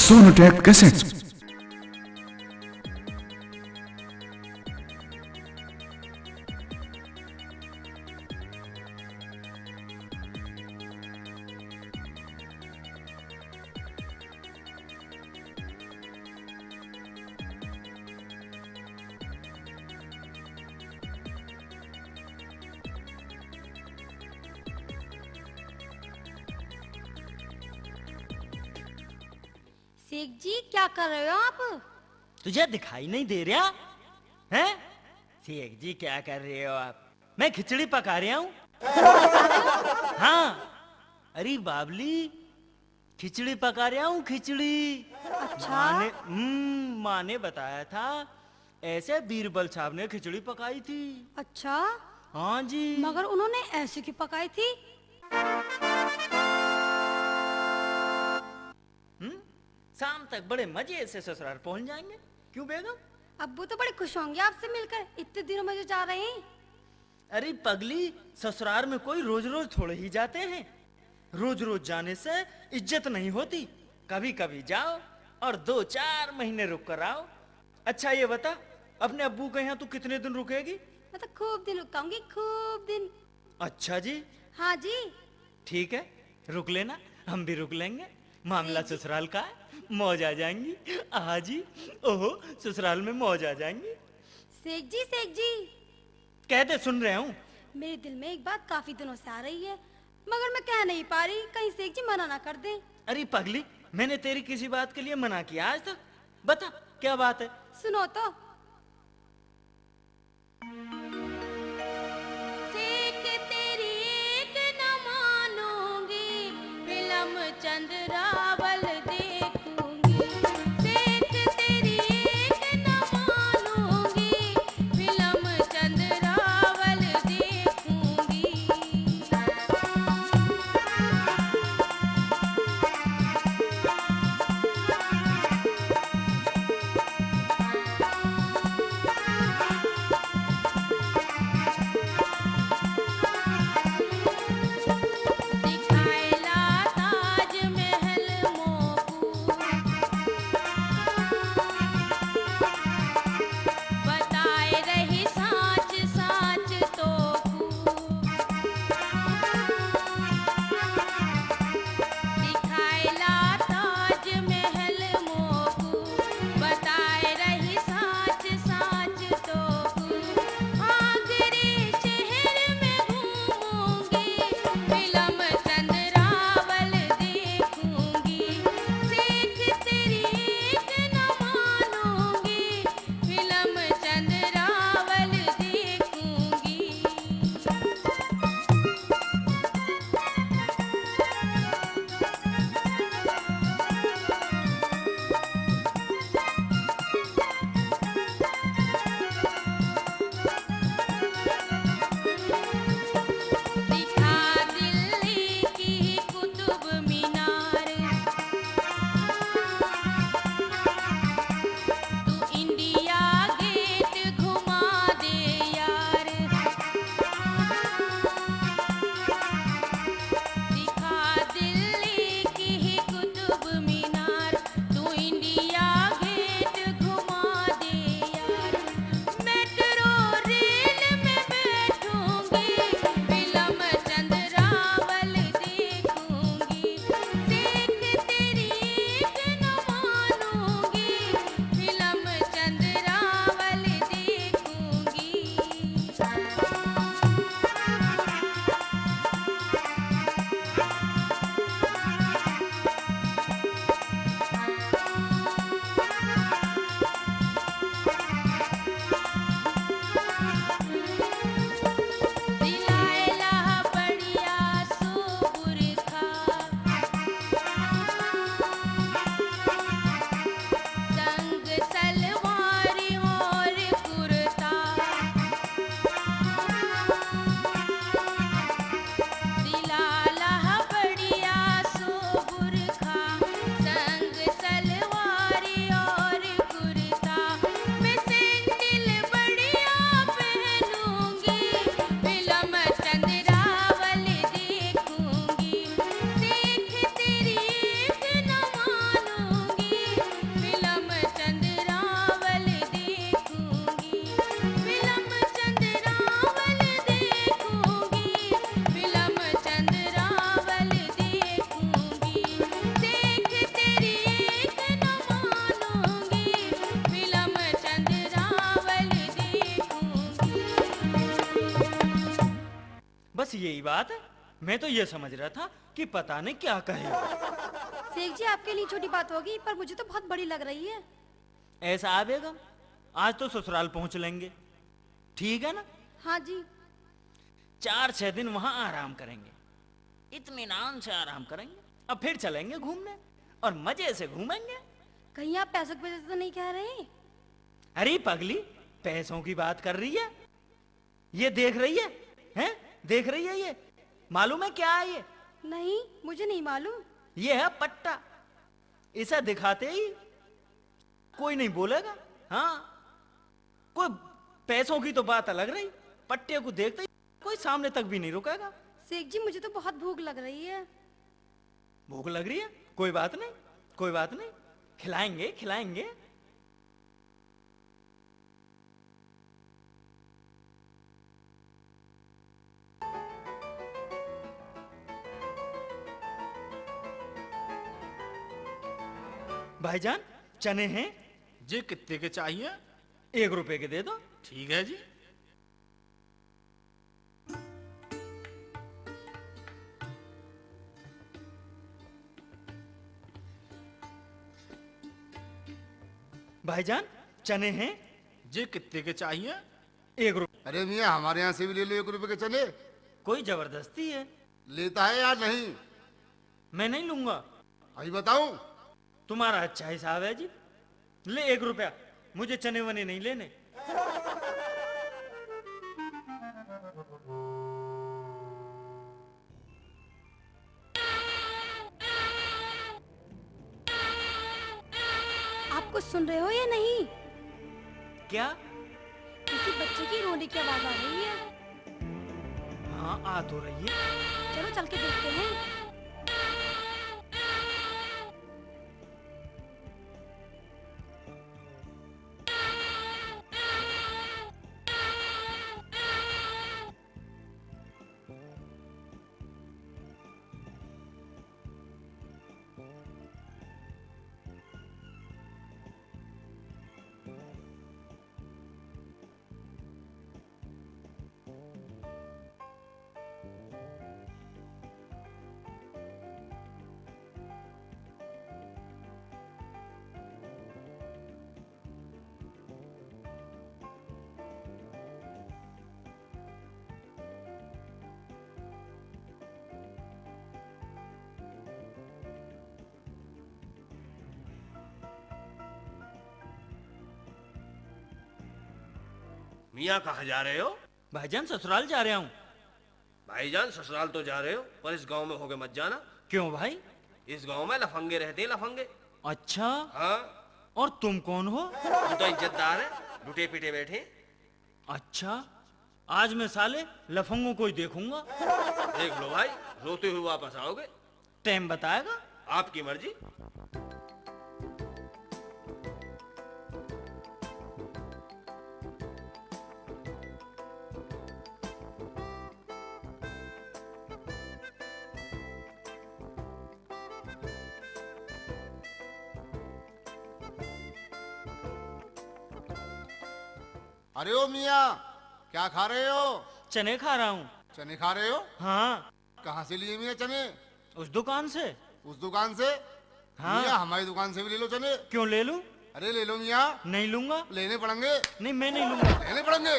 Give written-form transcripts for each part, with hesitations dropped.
Sonotech cassettes. Sheikh जी क्या कर रहे हो आप? तुझे दिखाई नहीं दे रहा हैं? शेख जी क्या कर रहे हो आप? मैं खिचड़ी पका रहा हूँ। हाँ, अरे बाबली, खिचड़ी पका रहा हूँ, खिचड़ी। अच्छा। माँ ने बताया था ऐसे बीरबल साहब ने खिचड़ी पकाई थी। अच्छा, हाँ जी। मगर उन्होंने ऐसे क्यों पकाई थी? शाम तक बड़े मजे से ससुराल पहुंच जाएंगे। क्यों बेगम? अब्बू तो बड़े खुश होंगे आपसे मिलकर, इतने दिनों में जो जा रहे हैं। अरे पगली, ससुराल में कोई रोज रोज थोड़े ही जाते हैं। रोज रोज जाने से इज्जत नहीं होती। कभी कभी जाओ और 2-4 महीने रुक कर आओ। अच्छा ये बता, अपने अब्बू के यहाँ तू कितने दिन रुकेगी? मैं तो खूब दिन रुकाऊंगी, खूब दिन। अच्छा जी। हाँ जी। ठीक है, रुक लेना, हम भी रुक लेंगे। मामला ससुराल का है, मौज आ जाएंगी। हाँ जी, ओहो, ससुराल में मौज आ जाएंगी। शेख जी, शेख जी, कहते सुन रहे हूँ। मेरे दिल में एक बात काफी दिनों से आ रही है, मगर मैं कह नहीं पा रही, कहीं शेख जी मना ना कर दें। अरे पगली, मैंने तेरी किसी बात के लिए मना किया आज तक? बता क्या बात है? सुनो तो। शेख तेरी एक न मानूंगी, फिल्म चंद्रावल देखूंगी। शेख तेरी एक न मानूंगी, फिल्म चंद्रावल देखूंगी। दिखाएला ताजमहल यही बात है। मैं तो ये समझ रहा था कि पता नहीं क्या कहे। शेख जी आपके लिए छोटी बात होगी, पर मुझे तो बहुत बड़ी लग रही है। ऐसा आ बेगम, आज तो ससुराल पहुंच लेंगे, ठीक है ना? हाँ जी। 4-6 दिन वहां आराम करेंगे, इत्मीनान से आराम करेंगे, अब फिर चलेंगे घूमने और मजे से घूमेंगे। कहीं आप पैसों की वजह से तो नहीं कह रहे? अरे पगली, पैसों की बात कर रही है? ये देख रही है? हैं? देख रही है? ये मालूम है क्या है ये? नहीं, मुझे नहीं मालूम। ये है पट्टा। इसे दिखाते ही कोई नहीं बोलेगा। हाँ, कोई पैसों की तो बात अलग रही, पट्टे को देखते ही कोई सामने तक भी नहीं रुकेगा। शेख जी मुझे तो बहुत भूख लग रही है। भूख लग रही है? कोई बात नहीं, कोई बात नहीं, खिलाएंगे खिलाएंगे। भाईजान, चने हैं? जी कितने के चाहिए? 1 रुपए के दे दो। ठीक है जी। भाईजान, चने हैं? जी कितने के चाहिए? 1 रुपए। अरे मियाँ हमारे यहाँ से भी ले लो 1 रुपए के चने। कोई जबरदस्ती है? लेता है या नहीं? मैं नहीं लूंगा। अभी बताऊं? तुम्हारा अच्छा हिसाब है जी, ले 1 रुपया। मुझे चने वने नहीं लेने। आप कुछ सुन रहे हो या नहीं? क्या? किसी बच्चे की रोने की आवाज आ रही है। हाँ, आ तो रही है। चलो चल के देखते हैं। मियाँ कहाँ जा रहे हो? भाईजान, ससुराल जा रहा हूँ। भाईजान ससुराल तो जा रहे हो, पर इस गांव में होके मत जाना। क्यों भाई? इस गांव में लफंगे रहते हैं, लफंगे। अच्छा, हाँ, और तुम कौन हो? हम तो इज्जतदार है, लुटे पीटे बैठे। अच्छा, आज मैं साले लफंगों को ही देखूंगा। देख लो भाई, रोते हुए वापस आओगे। टाइम बताएगा? आपकी मर्जी। अरे ओ मियाँ, क्या खा रहे हो? चने खा रहा हूँ। चने खा रहे हो? हाँ, कहाँ से लिए मियाँ चने? उस दुकान से। उस दुकान से? हाँ। मियाँ हमारी दुकान से भी ले लो चने। क्यों ले लूं? अरे ले लो मियाँ। नहीं लूंगा। लेने पड़ेंगे। नहीं, मैं नहीं लूंगा। लेने पड़ेंगे।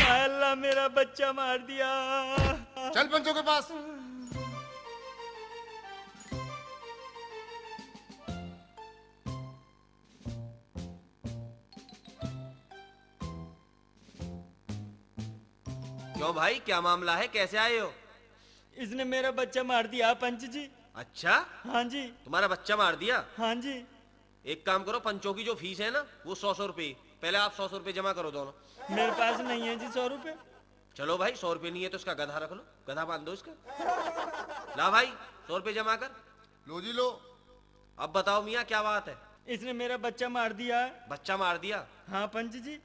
अल्लाह, मेरा बच्चा मार दिया। चल पंचों के पास। क्यों भाई, क्या मामला है? कैसे आए हो? इसने मेरा बच्चा मार दिया पंच जी। अच्छा, हाँ जी। तुम्हारा बच्चा मार दिया? हाँ जी। एक काम करो, पंचों की जो फीस है ना, वो 100 रुपए। पहले आप 100 रुपए जमा करो दोनों। मेरे पास नहीं है जी 100 रुपए। चलो भाई, 100 रुपए नहीं है तो इसका गधा रख लो, गधा बांध दो इसका। ला भाई, 100 रुपए जमा कर। लो जी लो। अब बताओ मियाँ, क्या बात है? इसने मेरा बच्चा मार दिया है। बच्चा मार दिया? हाँ पंच जी।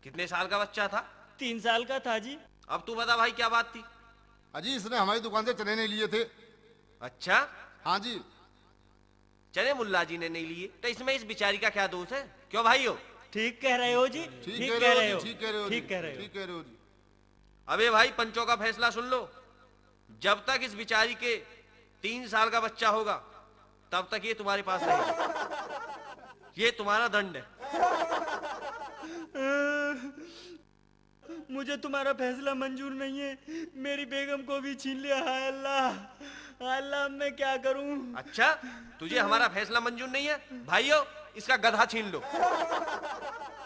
कितने साल का बच्चा था? 3 साल का था जी। अब तू बता भाई, क्या बात थी? अजी इसने हमारी दुकान से चने नहीं लिए थे। अच्छा, हाँ जी। चने मुल्ला जी ने नहीं लिए तो इसमें इस बिचारी का क्या दोष है? क्यों भाई हो? ठीक कह रहे हो जी, ठीक कह रहे हो जी, ठीक कह रहे हो ठीक जी, कह रहे हो। ठीक कह रहे हो जी। अबे भाई पंचों का फैसला सुन लो। जब तक इस बिचारी के 3 साल का बच्चा होगा तब तक ये तुम्हारे पास रहेगा। ये तुम्हारा दंड है। मुझे तुम्हारा फैसला मंजूर नहीं है, मेरी बेगम को भी छीन लिया। हाय अल्लाह, हाय अल्लाह, अब मैं क्या करूं? अच्छा, तुझे हमारा फैसला मंजूर नहीं है? भाइयों, इसका गधा छीन लो।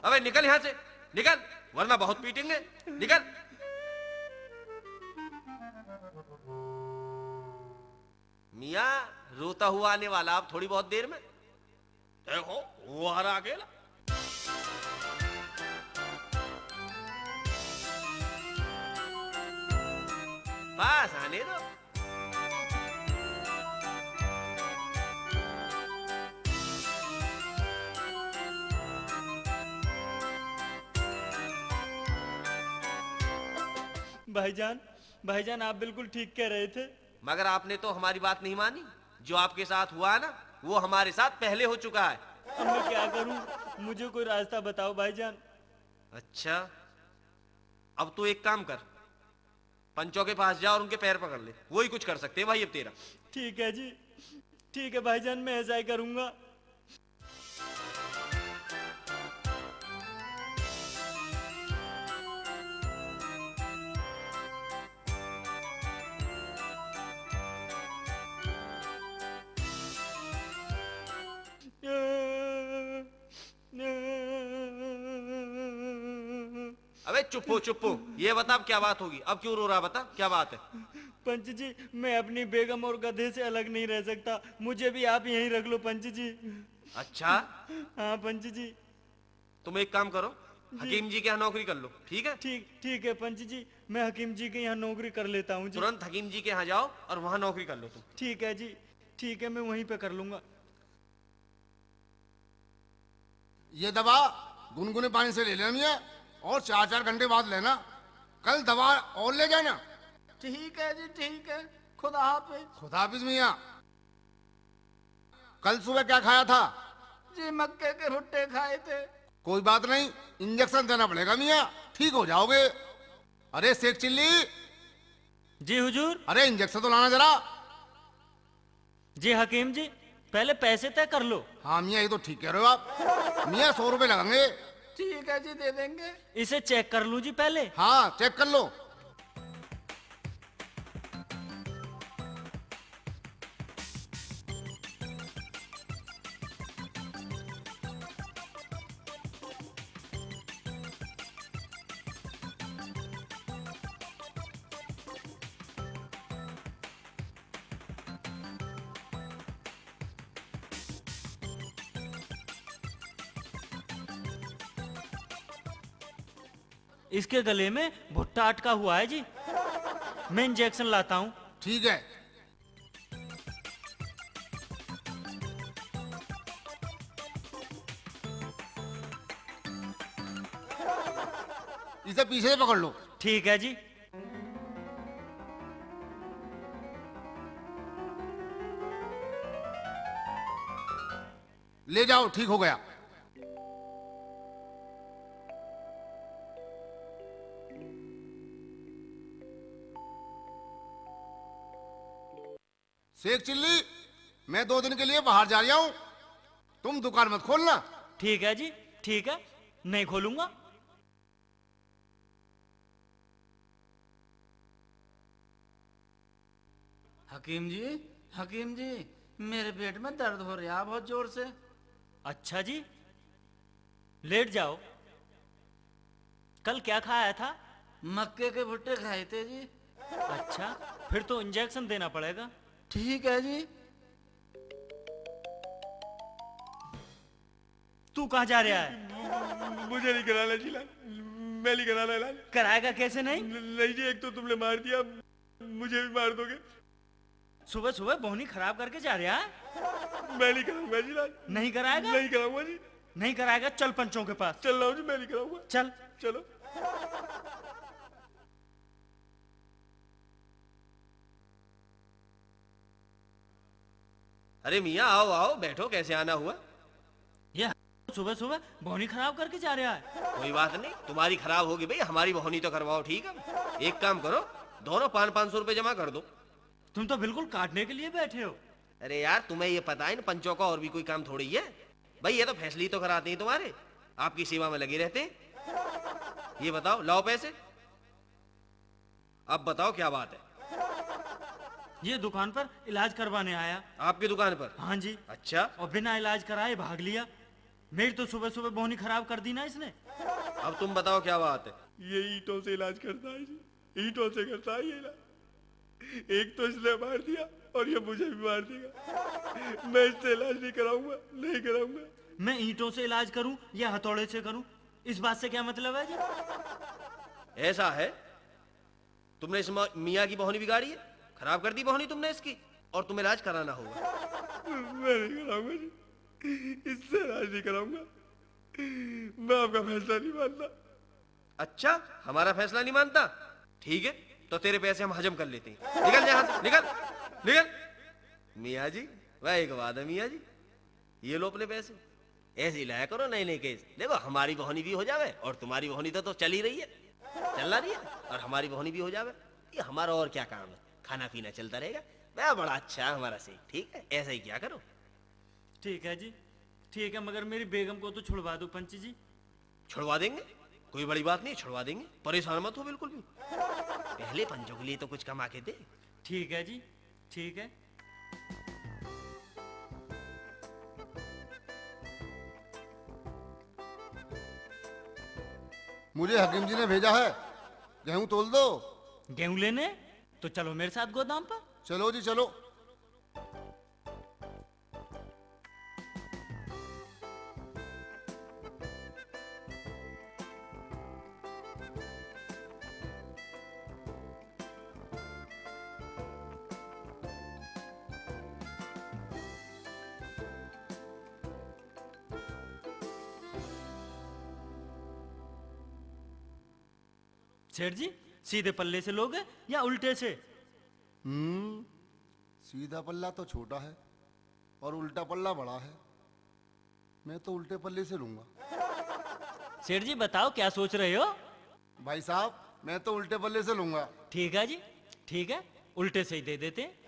अबे निकल यहां से, निकल, वरना बहुत पीटेंगे। निकल। मियाँ, रोता हुआ आने वाला आप थोड़ी बहुत देर में। देखो वो आ रहा अकेला। पास आने दो। भाईजान, भाईजान, आप बिल्कुल ठीक कह रहे थे। मगर आपने तो हमारी बात नहीं मानी। जो आपके साथ हुआ ना, वो हमारे साथ पहले हो चुका है। अब मैं क्या करूं? मुझे कोई रास्ता बताओ भाईजान। अच्छा, अब तू एक काम कर, पंचों के पास जा और उनके पैर पकड़ ले। वही कुछ कर सकते हैं भाई अब तेरा। ठीक है जी, ठीक है भाईजान, मैं ऐसा ही करूंगा। अबे चुप हो, चुप हो। ये बता अब क्या बात होगी? अब क्यों रो रहा? बता क्या बात है। पंच जी, मैं अपनी बेगम और गधे से अलग नहीं रह सकता। मुझे भी आप यहीं रख लो पंच जी। अच्छा, हाँ पंच जी। तुम एक काम करो, हकीम जी के यहाँ नौकरी कर लो। ठीक है? ठीक ठीक है पंच जी, मैं हकीम जी के यहाँ नौकरी कर लेता हूँ जी। तुरंत हकीम जी के यहाँ जाओ और वहां नौकरी कर लो तुम। ठीक है जी, ठीक है, मैं वहीं पे कर लूंगा। ये दवा गुनगुने पानी से ले लेना मियाँ, और 4-4 घंटे बाद लेना। कल दवा और ले जाना। ठीक है जी, ठीक है। खुदा हाफिज। खुदा हाफिज मियाँ। कल सुबह क्या खाया था? जी मक्के के भुट्टे खाए थे। कोई बात नहीं, इंजेक्शन देना पड़ेगा मियाँ, ठीक हो जाओगे। अरे शेख चिल्ली, जी हुजूर। अरे इंजेक्शन तो लाना जरा। जी हकीम जी, पहले पैसे तय कर लो। हाँ मियाँ, ये तो ठीक कह रहे हो आप। मियाँ 100 रुपए लगेंगे। ठीक है जी, दे देंगे। इसे चेक कर लूं जी पहले। हाँ चेक कर लो। इसके गले में भुट्टा अटका हुआ है जी। मैं इंजेक्शन लाता हूँ। ठीक है। इसे पीछे से पकड़ लो। ठीक है जी। ले जाओ, ठीक हो गया। शेख चिल्ली, मैं 2 दिन के लिए बाहर जा रहा हूं, तुम दुकान मत खोलना। ठीक है जी, ठीक है, नहीं खोलूंगा। हकीम जी, हकीम जी, मेरे पेट में दर्द हो रहा है बहुत जोर से। अच्छा जी, लेट जाओ। कल क्या खाया था? मक्के के भुट्टे खाए थे जी। अच्छा, फिर तो इंजेक्शन देना पड़ेगा। ठीक है जी। तू कहाँ जा रहा है? मुझे नहीं कराना जिला, मैं नहीं कराना इलाज। कराएगा कैसे नहीं? नहीं जी, एक तो तुमने मार दिया, मुझे भी मार दोगे। सुबह सुबह बोहनी खराब करके जा रहा है। मैं नहीं कराऊंगा जी इलाज। नहीं कराएगा? नहीं कराऊंगा जी। नहीं कराएगा, चल पंचों के पास। चल रहा हूँ जी, मैं नहीं कराऊंगा। चल। चलो। अरे मियाँ आओ आओ, बैठो। कैसे आना हुआ? ये सुबह सुबह बोनी खराब करके जा रहा है। कोई बात नहीं, तुम्हारी खराब होगी भाई, हमारी बहोनी तो करवाओ, ठीक है। एक काम करो, दोनों 500 रुपए जमा कर दो। तुम तो बिल्कुल काटने के लिए बैठे हो। अरे यार, तुम्हें ये पता है इन पंचों का और भी कोई काम थोड़ी है भाई, ये तो फैसले तो कराते हैं तुम्हारे, आपकी सेवा में लगे रहते हैं। ये बताओ, लाओ पैसे। अब बताओ क्या बात है। ये दुकान पर इलाज करवाने आया। आपकी दुकान पर? हाँ जी। अच्छा, और बिना इलाज कराए भाग लिया। मेरी तो सुबह सुबह बोनी खराब कर दी ना इसने। अब तुम बताओ क्या बात है। ये ईंटों से इलाज करता है जी, ईंटों से करता है ये इलाज। एक तो इसने मार दिया और ये मुझे भी मार देगा। मैं इससे इलाज नहीं कराऊंगा, नहीं कराऊंगा। मैं ईंटों से इलाज करूं या हथौड़े से करूं, इस बात से क्या मतलब है जी? ऐसा है, तुमने इस मियाँ की बहोनी बिगाड़ी है, खराब कर दी बहोनी तुमने इसकी, और तुम्हें इलाज कराना होगा। मैं नहीं कराऊंगा जी, इससे इलाज नहीं कराऊंगा। मैं आपका फैसला नहीं मानता। अच्छा, हमारा फैसला नहीं मानता? ठीक है, तो तेरे पैसे हम हजम कर लेते हैं। निकल यहाँ से, निकल निकल। मियाँ जी, वह एक बात है मियाँ जी, ये लो अपने पैसे, ऐसे ही लाया करो नए नए केस। देखो, हमारी बहोनी भी हो जावे और तुम्हारी बहोनी तो चल ही रही है, चल रही है, और हमारी बहोनी भी हो जावे। ये हमारा और क्या काम है, खाना पीना चलता रहेगा। वह बड़ा अच्छा है हमारा से, ठीक है, ऐसा ही क्या करो। ठीक है जी, ठीक है, मगर मेरी बेगम को तो छुड़वा दो पंच जी। छुड़वा देंगे, कोई बड़ी बात नहीं, छुड़वा देंगे, परेशान मत हो बिल्कुल भी। पहले पंचों के लिए तो कुछ कमा के दे। ठीक है जी, ठीक है। मुझे हकीम जी ने भेजा है, गेहूं तोल दो। गेहूं लेने? तो चलो मेरे साथ गोदाम पर। चलो जी चलो। सेठ जी, सीधे पल्ले से लोगे या उल्टे से? सीधा पल्ला तो छोटा है और उल्टा पल्ला बड़ा है, मैं तो उल्टे पल्ले से लूंगा। सेठ जी बताओ क्या सोच रहे हो? भाई साहब, मैं तो उल्टे पल्ले से लूंगा। ठीक है जी, ठीक है, उल्टे से ही दे देते हैं।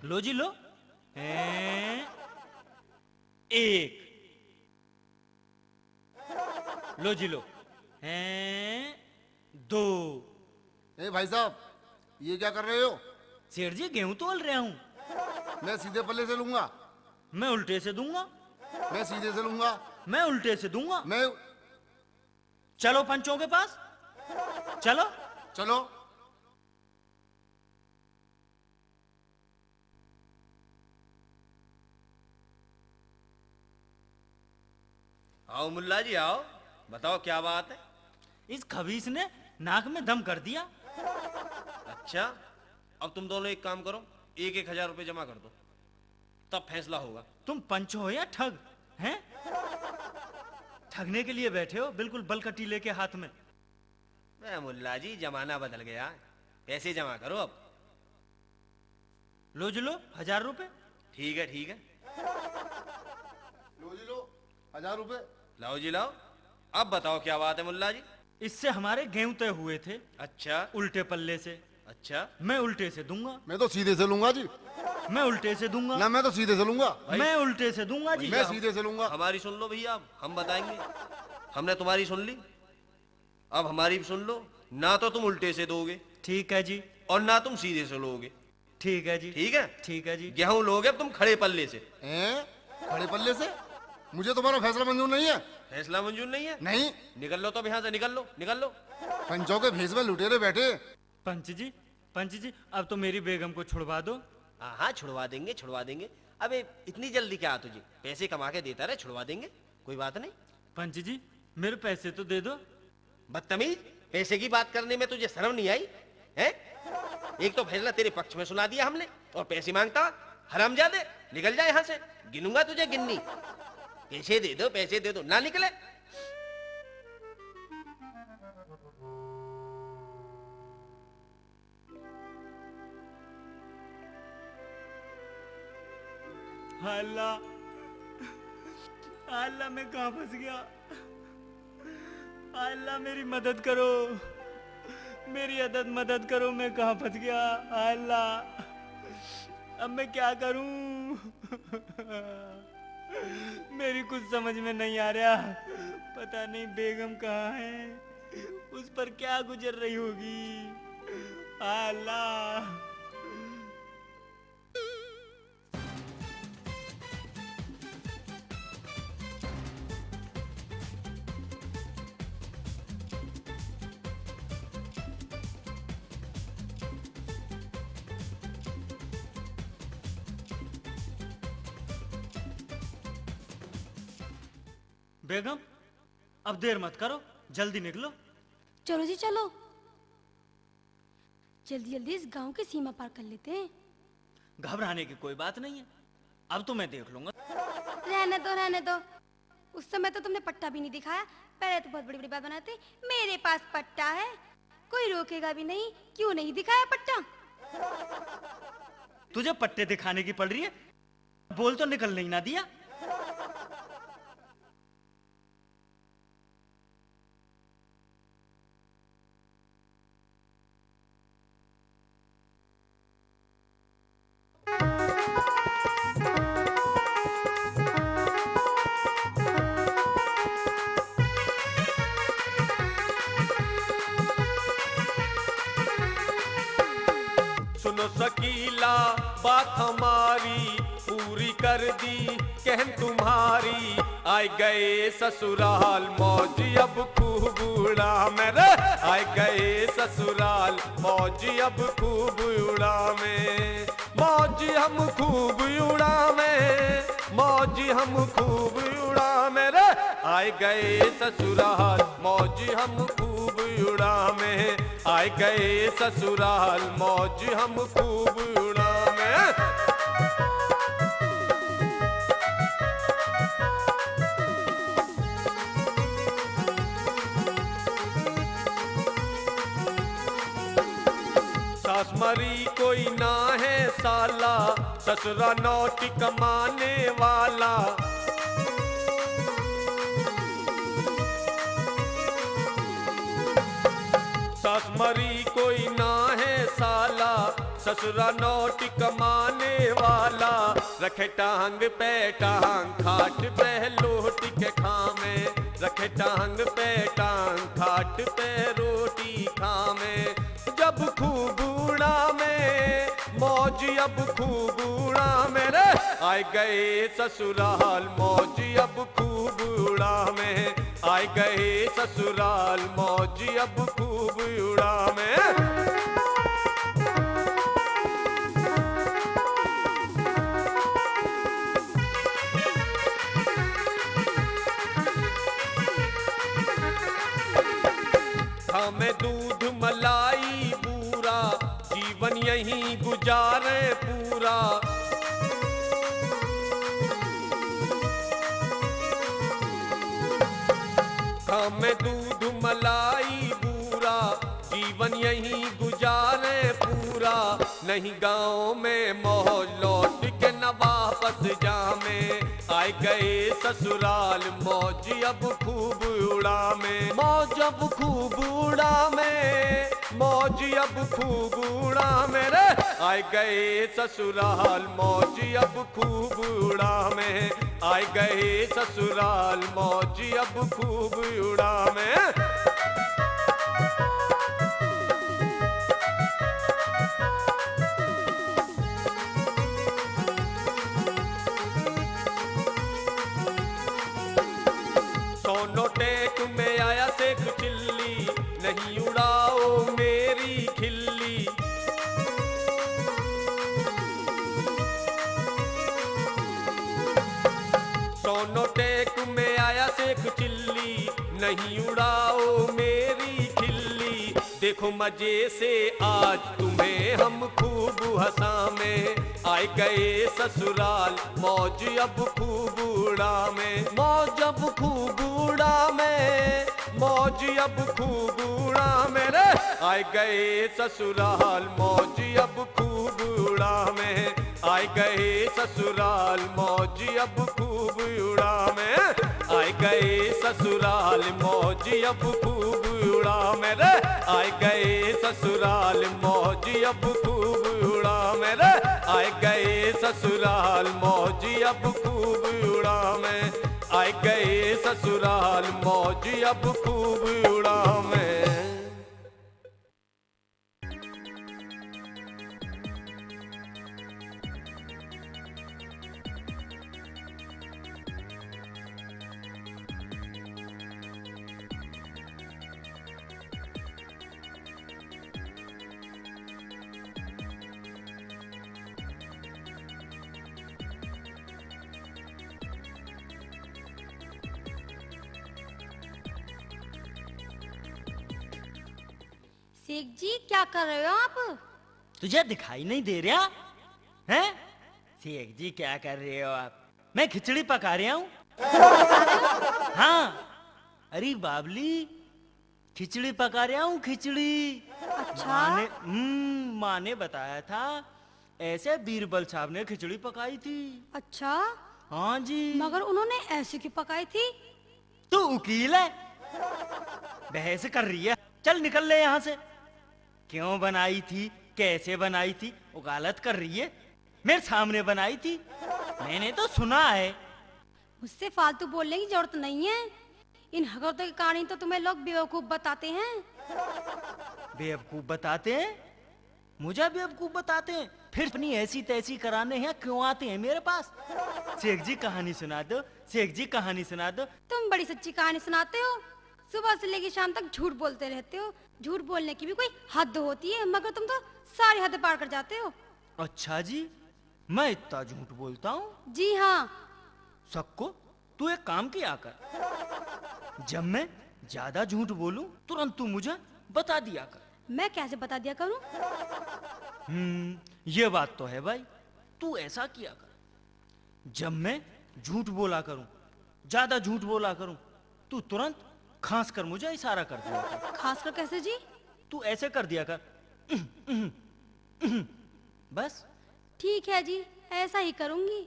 लो जी लो। एक। लो जी लो। दो। ए भाई साहब, ये क्या कर रहे हो? सेठ जी गेहूं तोल रहा हूं। मैं सीधे पल्ले से लूंगा। मैं उल्टे से दूंगा। मैं सीधे से लूंगा। मैं उल्टे से दूंगा। मैं चलो पंचों के पास, चलो। चलो। आओ मुल्ला जी आओ, बताओ क्या बात है। इस खबीस ने नाक में दम कर दिया। अच्छा, अब तुम दोनों एक काम करो, 1,000 रुपए जमा कर दो, तब फैसला होगा। तुम पंच हो या ठग हैं? ठगने के लिए बैठे हो, बिल्कुल बलकटी लेके हाथ में। मुल्ला जी, जमाना बदल गया, पैसे जमा करो अब। लो जी लो, 1000 रुपए। ठीक है, ठीक है, लो जी लो, 1000 रुपए। लाओ जी लाओ। अब बताओ क्या बात है मुल्ला जी। इससे हमारे गेहूं तय हुए थे। अच्छा उल्टे पल्ले से। अच्छा, मैं उल्टे से दूंगा। मैं तो सीधे से लूंगा जी। मैं उल्टे से दूंगा। ना, मैं तो सीधे से लूंगा। मैं उल्टे से दूंगा जी। मैं सीधे से लूंगा। हमारी सुन लो भैया, हम बताएंगे। हमने तुम्हारी सुन ली, अब हमारी भी सुन लो। ना तो तुम उल्टे से दोगे, ठीक है जी, और ना तुम सीधे से लोगे। ठीक है जी, ठीक है, ठीक है जी। गेहूं लोगे अब तुम खड़े पल्ले से। खड़े पल्ले से? मुझे तुम्हारा फैसला मंजूर नहीं है। फैसला मंजूर नहीं है? नहीं। निकल लो, तो यहाँ से निकल लो, निकल लो। पंचों के भेष में लुटेरे बैठे। पंच जी, पंच जी, अब तो मेरी बेगम को छुड़वा दो। हाँ हाँ, छुड़वा देंगे, छुड़वा देंगे। अबे इतनी जल्दी क्या तुझे? पैसे कमा के देता रहे, छुड़वा देंगे, कोई बात नहीं। पंच जी, मेरे पैसे तो दे दो। बदतमीज, पैसे की बात करने में तुझे शर्म नहीं आई है? एक तो फैसला तेरे पक्ष में सुना दिया हमने और पैसे मांगता। हरामजादे, निकल जा यहाँ से, गिनूंगा तुझे गिन्नी। पैसे दे दो, ना निकले। अल्लाह, अल्लाह मैं कहाँ फंस गया। अल्लाह मेरी मदद करो, मेरी मदद करो, मैं कहाँ फंस गया। अल्लाह अब मैं क्या करूं? मेरी कुछ समझ में नहीं आ रहा। पता नहीं बेगम कहाँ है, उस पर क्या गुजर रही होगी। अल्लाह बेगम, अब देर मत करो, जल्दी निकलो। चलो जी चलो, जल्दी जल्दी इस गांव की सीमा पार कर लेते हैं। घबराने की कोई बात नहीं है, अब तो मैं देख लूंगा। रहने दो। उस समय तो तुमने पट्टा भी नहीं दिखाया, पहले तो बहुत बड़ी बड़ी बात बनाते। मेरे पास पट्टा है, कोई रोकेगा भी नहीं। क्यों नहीं दिखाया पट्टा? तुझे पट्टे दिखाने की पड़ रही है, बोल तो निकल नहीं ना दिया। सुनो शकीला बात हमारी, पूरी कर दी कहन तुम्हारी। आए गए ससुराल मौज अब खूब उड़ा मेरे, आए गए ससुराल मौज अब खूब उड़ा में, मौज हम खूब उड़ा में, मौज हम खूब उड़ा मेरे। आए गए ससुराल मौज हम खूब उड़ा में, आए गए ससुराल मौज हम खूब उड़ा में। सास मरी कोई ना है साला, ससुरा नौटी कमाने वाला। सास मरी कोई ना है साला, ससुरा नौटी कमाने वाला। रखे टांग पे टांग, खाट पे रोटी के खामे, रखे टांग पे टांग, खाट पे रोटी खामे। जब खूब उड़ा में मौज अब खूब उड़ा मेरे, आए गए ससुराल मौज अब खूब उड़ा में, आए गए ससुराल मौज अब खूब उड़ा में। हमें दूध मलाई पूरा, जीवन यहीं गुजारे पूरा। हमें दूध मलाई पूरा, जीवन यहीं गुजारे पूरा। नहीं गाँव में मौज लौट के न वापस जामे, आए गए ससुराल मौज अब खूब उड़ा में, मौज अब खूब उड़ा में, मौज अब खूब उड़ा मेरे। आए गए ससुराल मौज अब खूब उड़ा में, आए गए ससुराल मौज अब खूब उड़ा में। सोनोटेक में आया शेख चिल्ली, नहीं उड़ाओ मेरी खिल्ली। सोनोटेक में आया शेख चिल्ली, नहीं उड़ाओ मेरी खिल्ली। दे देखो मजे से आज तुम्हें हम खूब हंसावें, आए गए ससुराल मौज अब खूब उड़ावें, मौज अब खूब उड़ावें, मौज अब खूब उड़ावें रे। आए गए ससुराल मौज अब खूब उड़ावें, आए गए ससुराल मौज अब खूब उड़ावें, आए गए ससुराल मौज अब खूब उड़ावें रे। आए गए ससुराल मौज अब खूब उड़ावें रे। आए गए ससुराल मौज अब खूब उड़ावें, आए गए ससुराल मौज अब खूब उड़ावें। शेख जी क्या कर रहे हो आप? तुझे दिखाई नहीं दे रहा हैं? शेख जी क्या कर रहे हो आप? मैं खिचड़ी पका रहा हूँ। हाँ, अरे बाबली, खिचड़ी पका रहा हूँ, खिचड़ी। अच्छा। माँ ने बताया था ऐसे बीरबल साहब ने खिचड़ी पकाई थी। अच्छा, हाँ जी। मगर उन्होंने ऐसे क्यों पकाई थी? तू वकील है, बहस कर रही है। चल निकल ले यहाँ से। क्यों बनाई थी, कैसे बनाई थी, वकालत कर रही है। मेरे सामने बनाई थी, मैंने तो सुना है। मुझसे फालतू बोलने की जरूरत नहीं है। इन हकीकतों की कहानी तो तुम्हें लोग बेवकूफ बताते हैं। बेवकूफ बताते हैं? मुझे बेवकूफ बताते हैं? फिर अपनी ऐसी तैसी कराने हैं क्यों आते हैं मेरे पास? शेख जी कहानी सुना दो, शेख जी कहानी सुना दो। तुम बड़ी सच्ची कहानी सुनाते हो, सुबह से लेकर शाम तक झूठ बोलते रहते हो। झूठ बोलने की भी कोई हद होती है, मगर तुम तो सारी हद पार कर जाते हो। अच्छा जी, मैं इतना झूठ बोलता हूँ? जी हाँ। सक्को, तू एक काम किया कर, जब मैं ज्यादा झूठ बोलूं तुरंत तू मुझे बता दिया कर। मैं कैसे बता दिया करूं? ये बात तो है भाई। तू ऐसा किया कर, जब मैं झूठ बोला करूं, ज्यादा झूठ बोला करूं, तू तुरंत खांस कर मुझे इशारा कर दिया कर। खास कर कैसे जी? तू ऐसे कर दिया कर, बस। ठीक है जी, ऐसा ही करूंगी।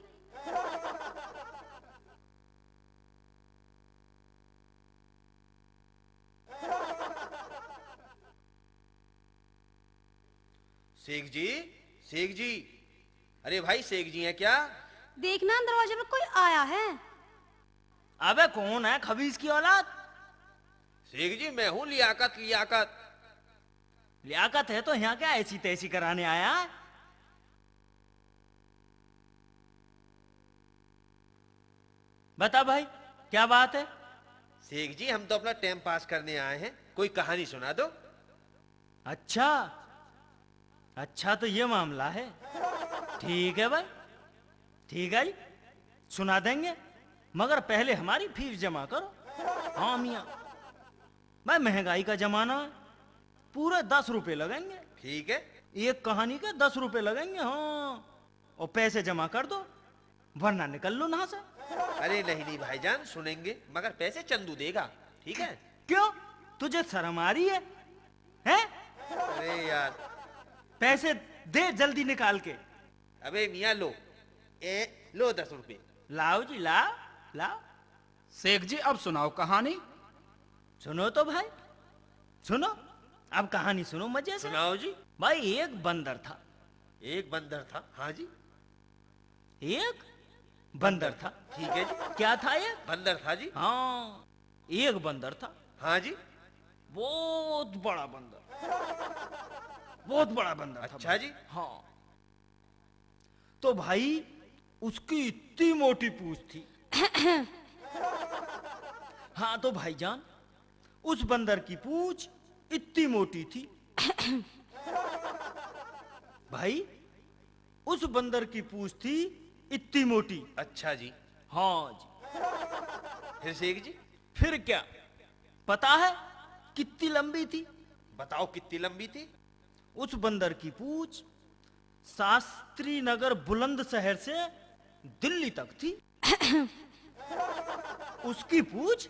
शेख जी, शेख जी, अरे भाई शेख जी हैं क्या? देखना दरवाजे पर कोई आया है। अबे कौन है खबीज की औलाद? शेख जी मैं हूं लियाकत, लियाकत। लियाकत है तो यहाँ क्या ऐसी तैसी कराने आया है? बता भाई, क्या बात है? शेख जी हम तो अपना टाइम पास करने आए हैं, कोई कहानी सुना दो। अच्छा अच्छा, तो ये मामला है। ठीक है भाई, ठीक है जी, सुना देंगे, मगर पहले हमारी फीस जमा करो। हाँ मियाँ, भाई महंगाई का जमाना है, पूरे 10 रुपए लगेंगे। ठीक है, एक कहानी के 10 रुपए लगेंगे। हाँ, और पैसे जमा कर दो, वरना निकल लो यहाँ से। अरे नहीं नहीं भाईजान, सुनेंगे, मगर पैसे चंदू देगा, ठीक है? क्यों, तुझे शर्म आ रही है? हैं? अरे यार, पैसे दे जल्दी निकाल के। अबे मियाँ लो, लो 10 रुपए। लाओ जी, लाओ लाओ। शेख जी अब सुनाओ कहानी। सुनो तो भाई, सुनो, अब कहानी सुनो मजे से। सुनाओ जी। भाई एक बंदर था। एक बंदर था, हाँ जी। एक बंदर था। ठीक है जी। क्या था ये? बंदर था जी। हाँ, एक बंदर था। हाँ जी। बहुत बड़ा बंदर, बहुत बड़ा बंदर था। अच्छा जी। हाँ, तो भाई उसकी इतनी मोटी पूंछ थी। हाँ तो भाईजान, उस बंदर की पूंछ इतनी मोटी थी। भाई उस बंदर की पूंछ थी इतनी मोटी। अच्छा जी। हाँ जी। फिर शेख जी? फिर क्या, पता है कितनी लंबी थी? बताओ कितनी लंबी थी? उस बंदर की पूछ शास्त्री नगर बुलंद शहर से दिल्ली तक थी। उसकी पूछ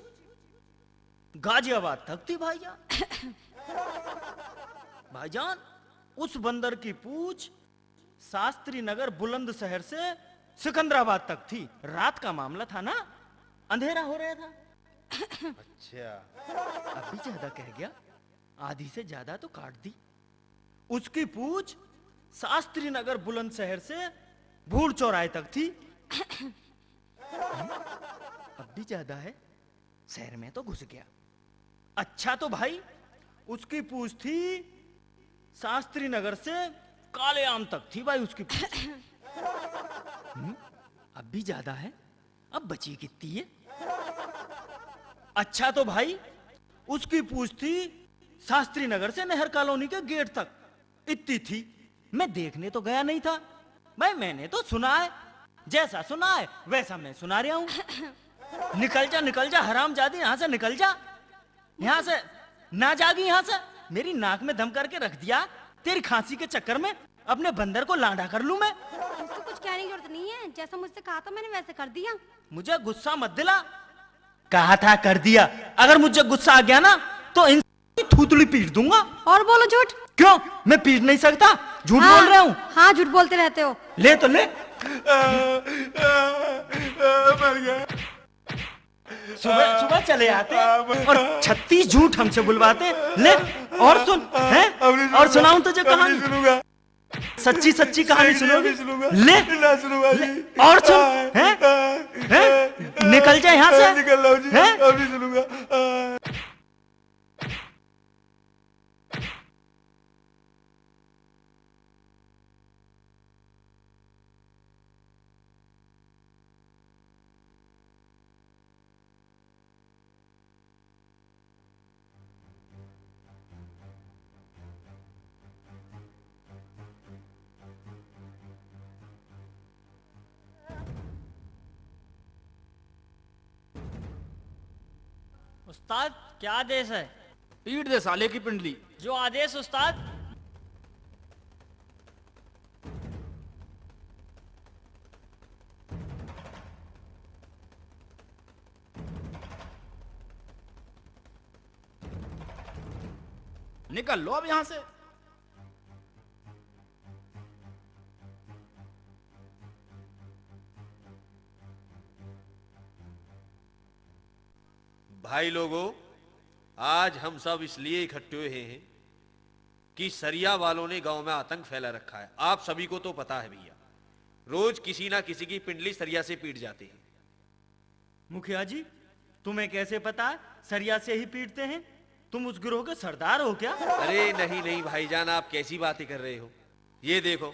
गाजियाबाद तक थी भाईजान। भाईजान, उस बंदर की पूछ शास्त्री नगर बुलंद शहर से सिकंदराबाद तक थी। रात का मामला था ना, अंधेरा हो रहा था। अच्छा, अभी ज्यादा कह गया, आधी से ज्यादा तो काट दी। उसकी पूछ शास्त्री नगर बुलंद शहर से भूड़ चौराहे तक थी। अब भी ज्यादा है, शहर में तो घुस गया। अच्छा तो भाई, उसकी पूछ थी शास्त्री नगर से काले आम तक थी भाई उसकी पूछ। अब भी ज्यादा है, अब बची कितनी है? अच्छा तो भाई, उसकी पूछ थी शास्त्री नगर से नहर कॉलोनी के गेट तक, इतनी थी। मैं देखने तो गया नहीं था भाई, मैंने तो सुना है, जैसा सुना है वैसा मैं सुना रहा हूं। निकल जा हरामजादी, यहां से निकल जा, यहां से ना जागी यहां से। मेरी नाक में दम करके रख दिया, तेरी खांसी के चक्कर में अपने बंदर को लांडा कर लूं मैं। मुझसे कुछ कहने की जरूरत नहीं है, जैसा मुझसे कहा था मैंने वैसे कर दिया। मुझे गुस्सा मत दिला, कहा था कर दिया। अगर मुझे गुस्सा आ गया ना तो इन थूतड़ी पीट दूंगा। और बोलो झूठ। क्यों, मैं पीट नहीं सकता? झूठ बोल रहा हूँ। हाँ, झूठ बोलते रहते हो। ले तो ले। मर गया। सुबह सुबह चले आते और 36 झूठ हमसे बुलवाते। ले और सुन, हैं? और सुनाऊं तुझे कहानी? सुनूंगा, सच्ची सच्ची कहानी सुनोगे? ले ना सुनूंगा जी। और सुन, हैं? हैं? निकल जा यहाँ से। निकल रहा हूँ जी, हैं? अब नहीं सुनूंगा। उस्ताद, क्या आदेश है? पीट दे साले की पिंडली। जो आदेश उस्ताद। निकल लो अब यहां से। भाई लोगों, आज हम सब इसलिए इकट्ठे हुए हैं कि सरिया वालों ने गांव में आतंक फैला रखा है। आप सभी को तो पता है भैया, रोज किसी ना किसी की पिंडली सरिया से पीट जाते हैं। मुखिया जी, तुम्हें कैसे पता सरिया से ही पीटते हैं? तुम उस गिरोह के सरदार हो क्या? अरे नहीं नहीं भाईजान, आप कैसी बातें कर रहे हो? ये देखो,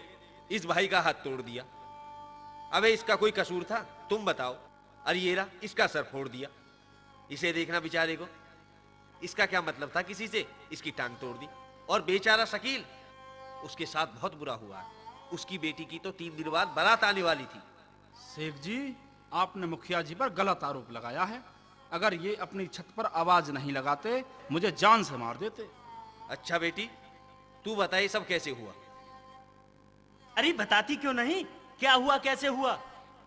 इस भाई का हाथ तोड़ दिया। अबे इसका कोई कसूर था? तुम बताओ। अरे ये रहा, इसका सर फोड़ दिया। इसे देखना बेचारे को, इसका क्या मतलब था किसी से? इसकी टांग तोड़ दी। और बेचारा शकील, उसके साथ बहुत बुरा हुआ है। उसकी बेटी की तो 3 दिन बाद बारात आने वाली थी। शेख जी, आपने मुखिया जी पर गलत आरोप लगाया है। अगर ये अपनी छत पर आवाज नहीं लगाते, मुझे जान से मार देते। अच्छा बेटी, तू बता ये सब कैसे हुआ? अरे बताती क्यों नहीं? क्या हुआ, कैसे हुआ?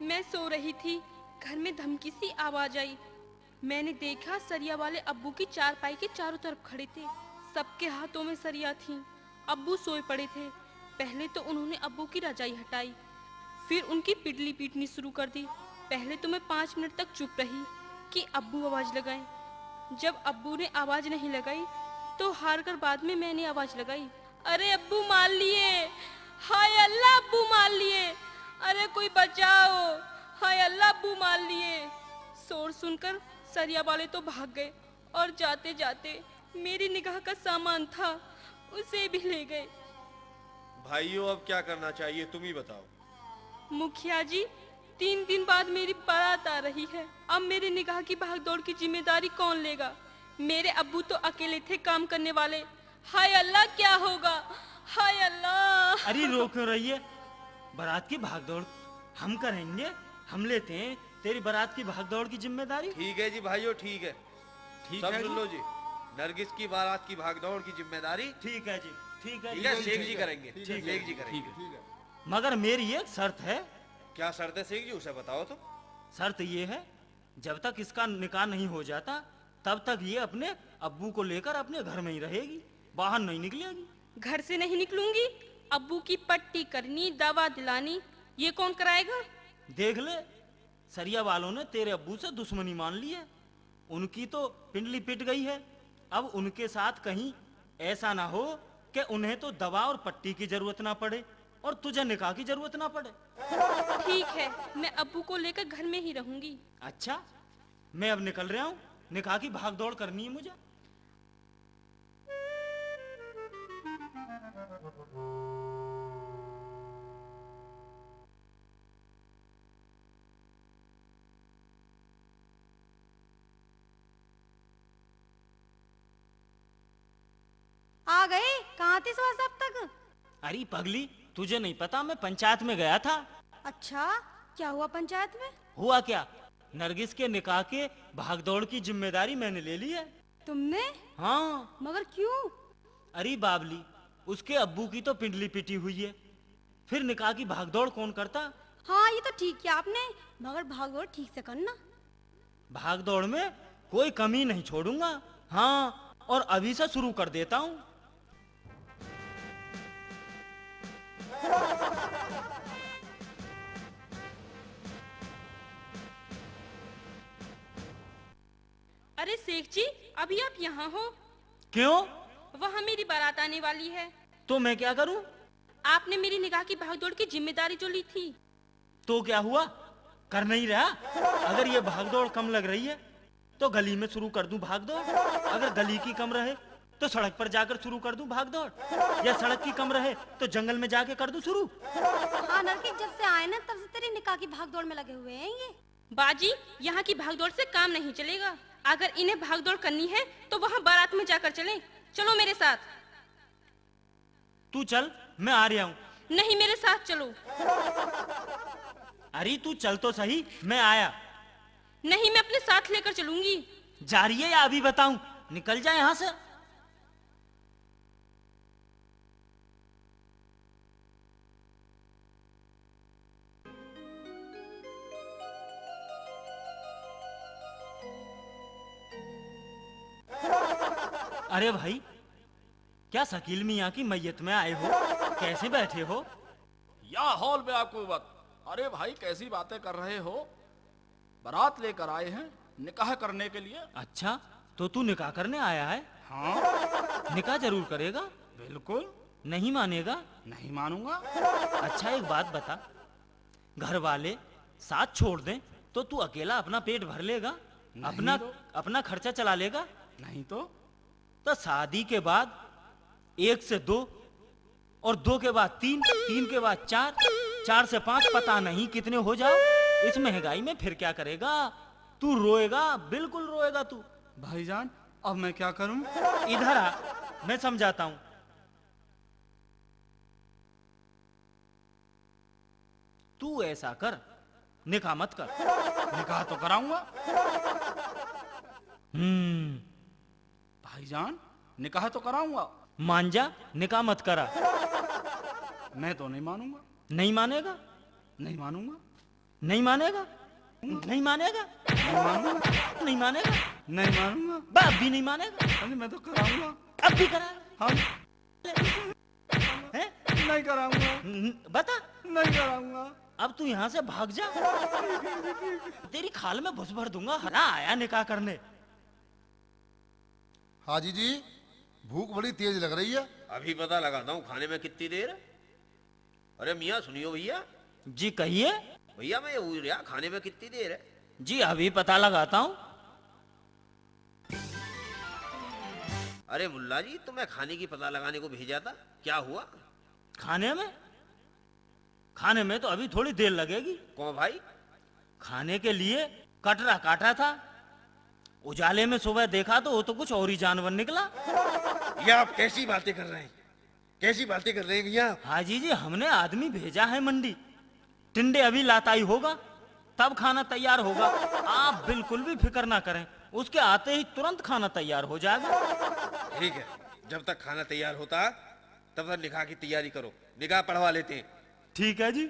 मैं सो रही थी, घर में धमकी सी आवाज आई। मैंने देखा सरिया वाले अब्बू की चारपाई के चारों तरफ खड़े थे, सबके हाथों में सरिया थी। अब्बू सोए पड़े थे। पहले तो उन्होंने अब्बू की रजाई हटाई, फिर उनकी पिटली पीटनी शुरू कर दी। पहले तो मैं 5 मिनट तक चुप रही कि अब्बू आवाज लगाएं। जब अब्बू ने आवाज नहीं लगाई तो हार कर बाद में मैंने आवाज लगाई, अरे अब्बू मार लिए, हाय अल्लाह अब्बू मार लिए, अरे कोई बचाओ, हाय अल्लाह अब्बू मार लिए। शोर सुनकर सरिया वाले तो भाग गए और जाते जाते मेरी निगाह का सामान था उसे भी ले गए। भाइयों, अब क्या करना चाहिए तुम ही बताओ। मुखिया जी, 3 दिन बाद मेरी बारात आ रही है। अब मेरे निगाह की भागदौड़ की जिम्मेदारी कौन लेगा? मेरे अब्बू तो अकेले थे काम करने वाले। हाय अल्लाह, क्या होगा? हाय अल्लाह। अरे रो क्यों रही है? बारात की भागदौड़ हम करेंगे, हम लेते हैं तेरी बारात की भागदौड़ की जिम्मेदारी। ठीक है जी भाइयों, ठीक है। ठीक सब है सुन जी। लो जी। नरगिस की बारात की भागदौड़ की जिम्मेदारी ठीक है जी, ठीक है ठीक जी। है, शेख जी करेंगे। ठीक है, शेख जी करेंगे। ठीक है। मगर मेरी एक शर्त है। क्या शर्त है शेख जी, उसे बताओ तो। शर्त ये है, जब तक इसका निकाह नहीं हो जाता तब तक ये अपने अब्बू को लेकर अपने घर में ही रहेगी, बाहर नहीं निकलेगी। घर से नहीं निकलूंगी। अब्बू की पट्टी करनी, दवा दिलानी, ये कौन कराएगा? देख ले, सरिया वालों ने तेरे अब्बू से दुश्मनी मान ली है। उनकी तो पिंडली पिट गई है। अब उनके साथ कहीं ऐसा ना हो कि उन्हें तो दवा और पट्टी की जरूरत ना पड़े और तुझे निकाह की जरूरत ना पड़े। ठीक है, मैं अब्बू को लेकर घर में ही रहूंगी। अच्छा, मैं अब निकल रहा हूँ, निकाह की भाग दौड़ करनी है मुझे। आ गए? कहाँ थे सुबह से अब तक? अरे पगली, तुझे नहीं पता मैं पंचायत में गया था। अच्छा, क्या हुआ पंचायत में? हुआ क्या, नरगिस के निकाह के भागदौड़ की जिम्मेदारी मैंने ले ली है। तुमने? हाँ। मगर क्यों? अरे बाबली, उसके अब्बू की तो पिंडली पिटी हुई है, फिर निकाह की भागदौड़ कौन करता। हाँ, ये तो ठीक किया आपने, मगर भागदौड़ ठीक से करना। भागदौड़ में कोई कमी नहीं छोड़ूंगा। हाँ, और अभी से शुरू कर देता हूँ। अरे शेख जी, अभी आप यहाँ हो? क्यों? वहाँ मेरी बारात आने वाली है। तो मैं क्या करूं? आपने मेरी निकाह की भागदौड़ की जिम्मेदारी जो ली थी। तो क्या हुआ, कर नहीं रहा? अगर ये भागदौड़ कम लग रही है तो गली में शुरू कर दूं भागदौड़, अगर गली की कम रहे तो सड़क पर जाकर शुरू कर दूं भागदौड़, या सड़क की कम रहे तो जंगल में जाके कर दूं शुरू। हाँ नरगिस, जब से आए ना तब से तेरी निकाह की भागदौड़ में लगे हुए हैं ये। बाजी, यहाँ की भागदौड़ से काम नहीं चलेगा। अगर इन्हें भागदौड़ करनी है तो वहाँ बारात में जाकर चलें। चलो मेरे साथ। तू चल, मैं आ रहा हूँ। नहीं, मेरे साथ चलो। अरे तू चल तो सही, मैं आया। नहीं, मैं अपने साथ लेकर चलूंगी। जा रही है या अभी बताऊं? निकल जा यहाँ से। अरे भाई, क्या शकील मियाँ की मैयत में आए हो? कैसे बैठे हो? या हॉल में आपको बात। अरे भाई, कैसी बातें कर रहे हो? बारात लेकर आए हैं निकाह करने के लिए। अच्छा, तो तू निकाह करने आया है? हाँ निकाह जरूर करेगा? बिल्कुल। नहीं मानेगा? नहीं मानूंगा। अच्छा एक बात बता, घर वाले साथ छोड़ दें तो तू अकेला अपना पेट भर लेगा? नहीं तो। अपना खर्चा चला लेगा? नहीं तो। तो शादी के बाद 1 से 2 और 2 के बाद 3, 3 के बाद 4, 4 से 5, पता नहीं कितने हो जाओ। इस महंगाई में फिर क्या करेगा? तू रोएगा, बिल्कुल रोएगा तू। भाईजान, अब मैं क्या करूं? इधर आ, मैं समझाता हूं। तू ऐसा कर, निकाह मत कर। निकाह तो कराऊंगा। हम्म, भाईजान, निकाह तो कराऊंगा। मान जा, निकाह मत करा। मैं तो नहीं मानूंगा। नहीं मानेगा? नहीं मानूंगा। नहीं मानेगा? नहीं मानेगा? नहीं मानूंगा। नहीं मानेगा? नहीं मानूंगा। बाप भी नहीं मानेगा? अरे मैं तो कराऊंगा। अब भी करा? हम हैं? नहीं कराऊंगा। बता। नहीं कराऊंगा। अब तू यहाँ से भाग जा, तेरी खाल में घुस भर दूंगा। हरा आया निकाह करने। हाजी जी, भूख बड़ी तेज लग रही है। अभी पता लगाता हूँ खाने में कितनी देर है। अरे मियाँ सुनियो भैया। जी कहिए। भैया मैं पूछ रहा, खाने में कितनी देर है? जी अभी पता लगाता हूँ। अरे मुल्ला जी, तुम्हें खाने की पता लगाने को भेजा था, क्या हुआ? खाने में तो अभी थोड़ी देर लगेगी। कौन भाई? खाने के लिए कटरा काटा था, उजाले में सुबह देखा तो वो तो कुछ और ही जानवर निकला। ये आप कैसी बातें कर रहे हैं? कैसी बातें कर रहे हैं भैया? हाजी जी, हमने आदमी भेजा है मंडी, टिंडे अभी लाताई होगा तब खाना तैयार होगा। आप बिल्कुल भी फिक्र ना करें, उसके आते ही तुरंत खाना तैयार हो जाएगा। ठीक है, जब तक खाना तैयार होता तब तक निकाह की तैयारी करो, निकाह पढ़वा लेते हैं। ठीक है जी।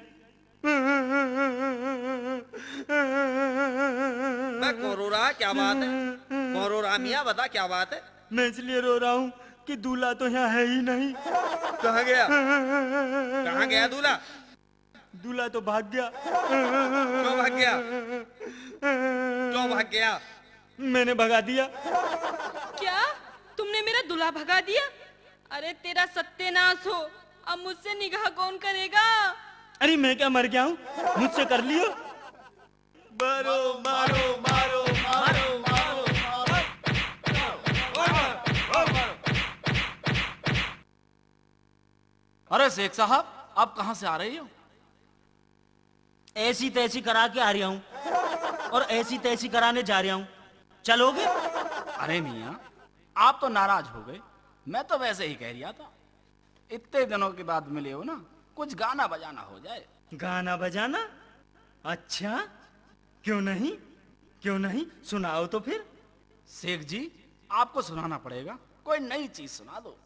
मैं कौन रो रहा है, क्या बात है? कौन रो रहा मियाँ, बता क्या बात है? मैं इसलिए रो रहा हूँ कि दूल्हा तो यहाँ है ही नहीं। कहाँ गया? कहाँ गया दूल्हा? दूल्हा तो भाग गया। क्यों भाग गया? क्यों भाग गया? मैंने भगा दिया। क्या तुमने मेरा दूल्हा भगा दिया? अरे तेरा सत्यानाश हो, अब मुझसे निकाह कौन करेगा? अरे मैं क्या मर गया हूँ, मुझसे कर लियो। मारो मारो मारो मारो मारो। अरे शेख साहब, आप कहाँ से आ रही हो? ऐसी तैसी करा के आ रहा हूँ और ऐसी तैसी कराने जा रहा हूँ। चलोगे? अरे मियाँ, आप तो नाराज हो गए। मैं तो वैसे ही कह रहा था, इतने दिनों के बाद मिले हो ना, कुछ गाना बजाना हो जाए। गाना बजाना? अच्छा, क्यों नहीं, क्यों नहीं, सुनाओ तो फिर। शेख जी, आपको सुनाना पड़ेगा, कोई नई चीज सुना दो।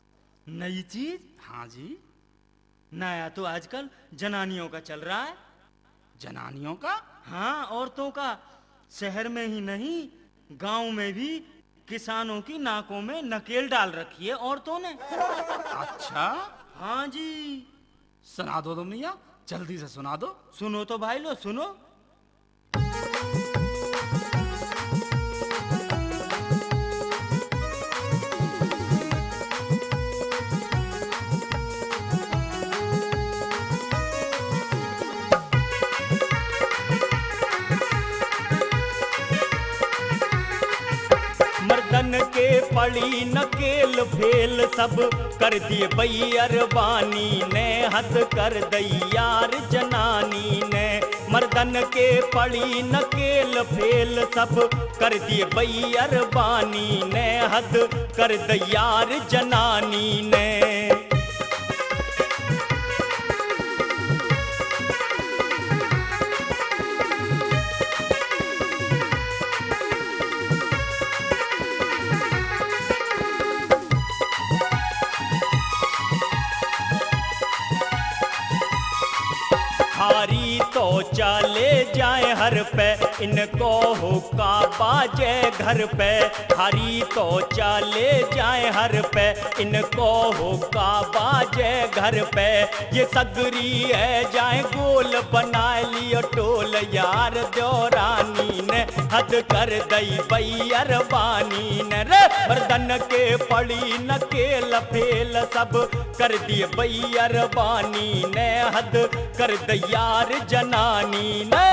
नई चीज? हाँ जी। नया तो आजकल जनानियों का चल रहा है। जनानियों का? हाँ, औरतों का। शहर में ही नहीं, गांव में भी किसानों की नाकों में नकेल डाल रखी है औरतों ने। अच्छा, हाँ जी। सुना दो तुम मियाँ, जल्दी से सुना दो। सुनो तो भाई लो, सुनो। मर्दन के पड़ी नकेल फेल सब कर दिए बैयर बानी ने, हद कर दई यार जनानी ने। मर्दन के पड़ी नकेल फेल सब कर दिए बैयर बानी ने, हद कर दई यार जनानी ने। हारी तो चले जाए हर पे, इनको हुक्का बाजे घर पे। हारी तो चले जाए हर पे, इनको हुक्का बाजे घर पे। ये सगरी है जाए गोल बनाए लियो टोल, यार दो रानी ने हद कर दई बैयर बानी ने। रे मर्दन के पड़ी नकेल फेल सब कर दिए बैयर बानी ने, हद कर दई यार जनानी ने।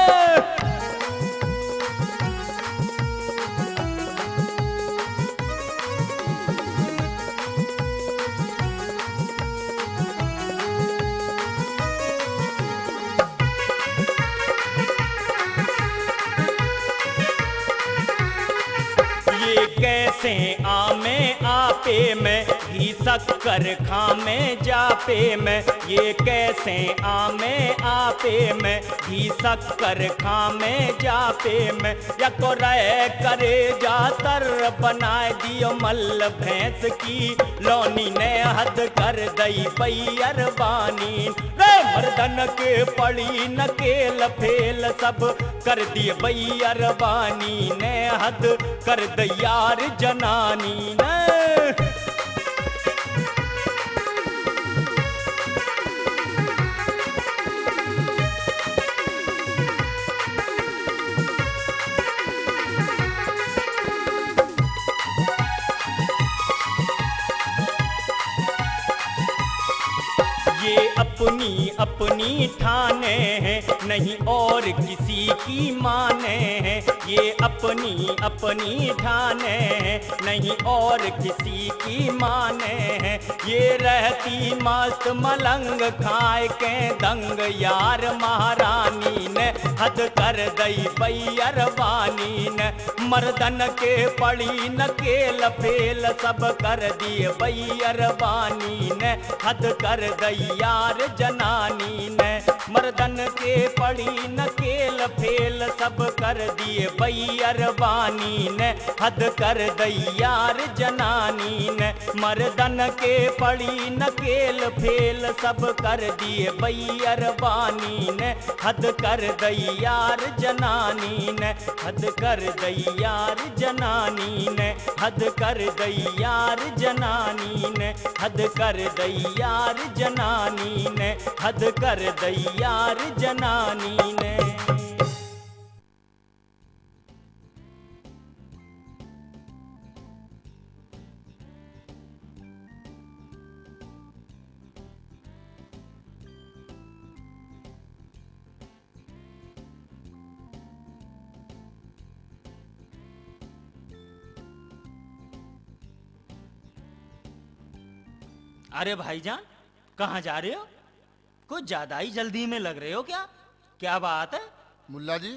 ये कैसे आमे आपे में, घी शक्कर खामे जापे में। ये कैसे आमे आपे में, घी शक्कर खामे जापे में। या को रह करे जातर बनाए दियो मल भैंस की लोनी ने, हद कर दई बैयर बानी। रे मर्दन के पड़ी नकेल फेल सब कर दिए बैयर बानी ने, हद कर दई यार जनानी ने। ये अपनी अपनी ठाने हैं, नहीं और किसी की माने हैं। ये अपनी अपनी ठाने हैं, नहीं और किसी की माने हैं। ये रहती मस्त मलंग खाए के दंग, यार महारानी ने हद कर दई बैयर बानी ने। मर्दन के पड़ी नकेल फेल सब कर दिए बैयर बानी ने, हद कर दई यार जनानी ने। मर्दन के पड़ी नकेल फेल सब कर दिए बैयर बानी ने हद कर दैयार जनानी ने मर्दन के पड़ी नकेल फेल सब कर दिए बैयर बानी ने हद कर दैयार जनानी ने हद कर दैयार जनानी ने हद कर दैयार जनानी ने हद कर दैयार जनानी ने हद कर दैयार जनानी ने। अरे भाईजान, कहाँ जा रहे हो? कुछ ज्यादा ही जल्दी में लग रहे हो क्या? क्या बात है? मुल्ला जी,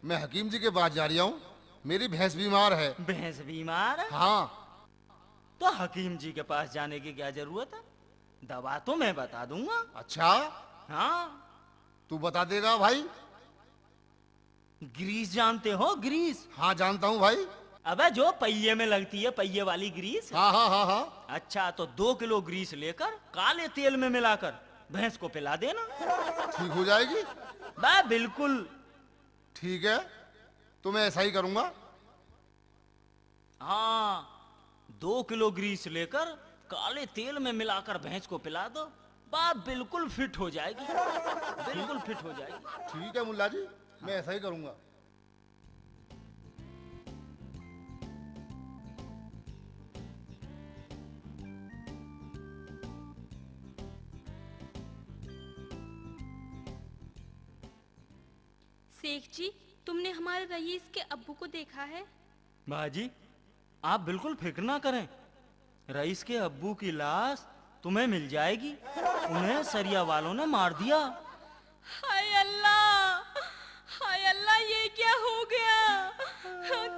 मैं हकीम जी के पास जा रहा हूँ। मेरी भैंस बीमार है। भैंस बीमार है? हाँ। तो हकीम जी के पास जाने की क्या जरूरत है? दवा तो मैं बता दूंगा। अच्छा, हाँ। तू बता देगा भाई? ग्रीस जानते हो? ग्रीस? हाँ जानता हूँ भाई। अबे जो पहिए में लगती है, पहिए वाली ग्रीस। हाँ हाँ हाँ हाँ। अच्छा, तो 2 किलो ग्रीस लेकर काले तेल में मिलाकर भैंस को पिला देना। ठीक हो जाएगी? बा बिल्कुल। ठीक है, तो मैं ऐसा ही करूंगा। हाँ, 2 किलो ग्रीस लेकर काले तेल में मिलाकर भैंस को पिला दो, बा बिल्कुल फिट हो जाएगी। बिल्कुल फिट हो जाएगी। ठीक है मुल्ला जी, मैं ऐसा ही करूंगा। शेख जी, तुमने हमारे रईस के अब्बू को देखा है? बाजी, आप बिल्कुल फिक्र ना करें। रईस के अब्बू की लाश तुम्हें मिल जाएगी। उन्हें सरिया वालों ने मार दिया। हाय अल्लाह, हाय अल्लाह, ये क्या हो गया?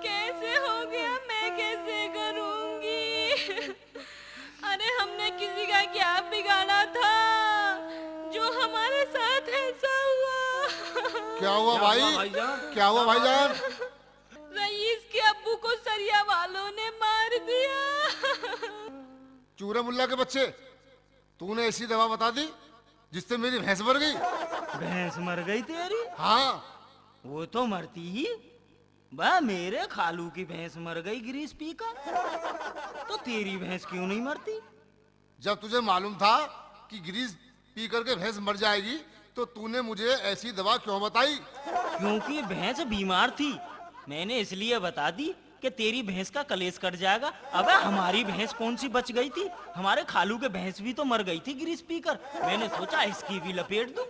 कैसे हो गया? मैं कैसे करूंगी? अरे हमने किसी का क्या बिगाड़ा था जो हमारे साथ ऐसा हुआ? क्या हुआ भाई? क्या हुआ भाईजान? रईस के अब्बू को सरिया वालों ने मार दिया। चूरे मुल्ला के बच्चे, तूने ऐसी दवा बता दी जिससे मेरी भैंस मर गई। भैंस मर गई तेरी? हाँ। वो तो मरती ही। वह मेरे खालू की भैंस मर गई ग्रीस पीकर, तो तेरी भैंस क्यों नहीं मरती? जब तुझे मालूम था कि ग्रीस पी करके भैंस मर जाएगी तो तूने मुझे ऐसी दवा क्यों बताई? क्योंकि भैंस बीमार थी। मैंने इसलिए बता दी कि तेरी भैंस का कलेश कट जाएगा। अबे हमारी भैंस कौन सी बच गई थी? हमारे खालू के भैंस भी तो मर गई थी ग्रीस पीकर। मैंने सोचा इसकी भी लपेट दूं।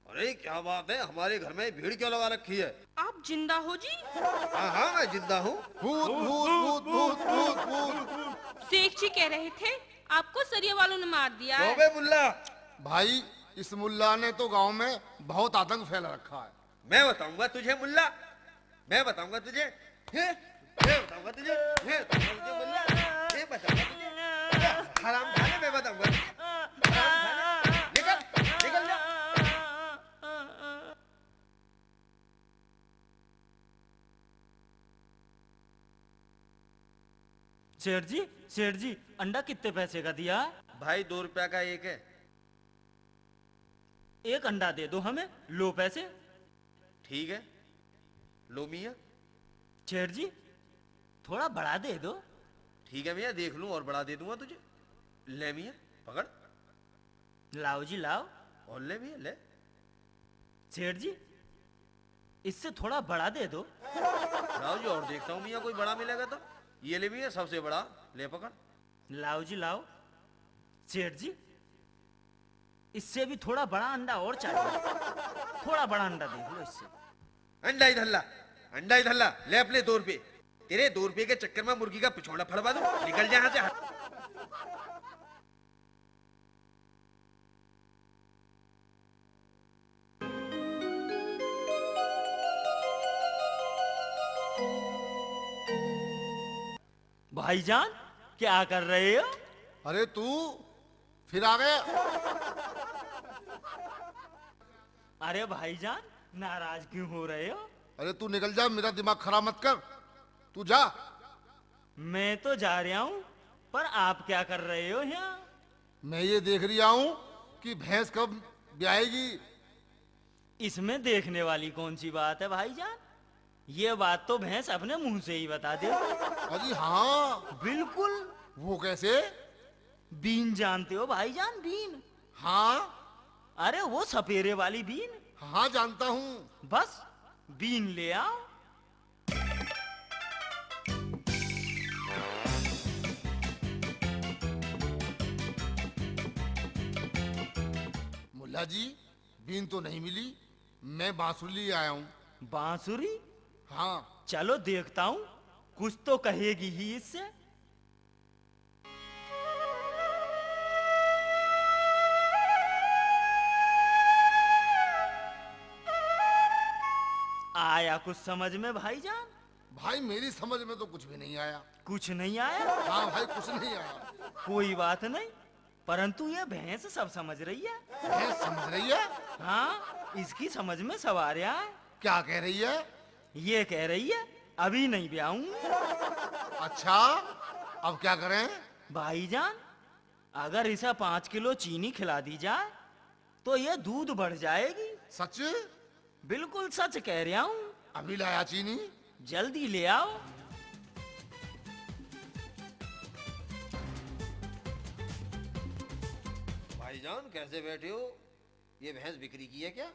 अरे क्या बात है, हमारे घर में भीड़ क्यों लगा रखी है? आप जिंदा हो जी? हाँ हाँ, मैं जिंदा हूँ। भूत भूत भूत भूत भूत भूत। शेख जी कह रहे थे आपको सरिया वालों ने मार दिया है। बे मुल्ला, भाई इस मुल्ला ने तो गांव में बहुत आतंक फैला रखा है। मैं बताऊंगा तुझे मुल्ला, मैं बताऊंगा तुझे, मैं बताऊंगा तुझे, मैं बताऊंगा तुझे मुल्ला, मैं बताऊंगा तुझे। हराम खाने मैं बताऊंगा। हराम खाने, निकल निकल जा। सेठ जी, अंडा कितने पैसे का दिया? भाई 2 रुपया का एक है। एक अंडा दे दो हमें, लो पैसे। ठीक है, लो मियाँ। सेठ जी, थोड़ा बढ़ा दे दो। ठीक है मियाँ, देख लूं और बढ़ा दे दूंगा तुझे। ले मियाँ, पकड़। लाओ जी लाओ। और ले मियाँ, ले। सेठ जी, इससे थोड़ा बढ़ा दे दो। लाओ जी, और देखता हूँ मियाँ कोई बड़ा मिलेगा तो। ये ले मियाँ, सबसे बड़ा, ले पकड़। लाओ जी लाओ। सेठ जी, इससे भी थोड़ा बड़ा अंडा और चाहिए। थोड़ा बड़ा अंडा दे दो इससे। अंडा इधर ला, अंडा इधर ला, ले अपने 2 रुपये। तेरे 2 रुपये के चक्कर में मुर्गी का पिछोड़ा फड़वा दूं। निकल जा यहाँ से। भाईजान, क्या कर रहे हो? अरे तू फिर आ गया? अरे भाईजान, नाराज क्यों हो रहे हो? अरे तू निकल जा, मेरा दिमाग खराब मत कर। तू जा। मैं तो जा रहा हूँ, पर आप क्या कर रहे हो यहाँ? मैं ये देख रहा हूँ कि भैंस कब ब्याएगी। इसमें देखने वाली कौन सी बात है भाईजान? ये बात तो भैंस अपने मुंह से ही बता दे। अरे हाँ। बिल्कुल। वो कैसे? बीन जानते हो भाईजान? बीन। हाँ अरे वो सपेरे वाली बीन। हाँ जानता हूँ। बस बीन ले आओ। मुल्ला जी, बीन तो नहीं मिली। मैं बांसुरी लिए आया हूँ। बांसुरी? हाँ। चलो देखता हूँ, कुछ तो कहेगी ही इससे। आया कुछ समझ में भाईजान? भाई मेरी समझ में तो कुछ भी नहीं आया। कुछ नहीं आया? हाँ भाई, कुछ नहीं आया। कोई बात नहीं, परंतु ये भैंस सब समझ रही है। भैंस समझ रही है? हाँ, इसकी समझ में सब आ रहा है। क्या कह रही है? ये कह रही है अभी नहीं ब्याऊंगी। अच्छा, अब क्या करें? भाईजान, अगर इसे 5 किलो चीनी खिला दी जाए तो ये दूध बढ़ जाएगी। सच? बिल्कुल सच कह रहा हूँ। अभी लाया चीनी। जल्दी ले आओ। भाईजान कैसे बैठे हो? ये भैंस बिक्री की है क्या?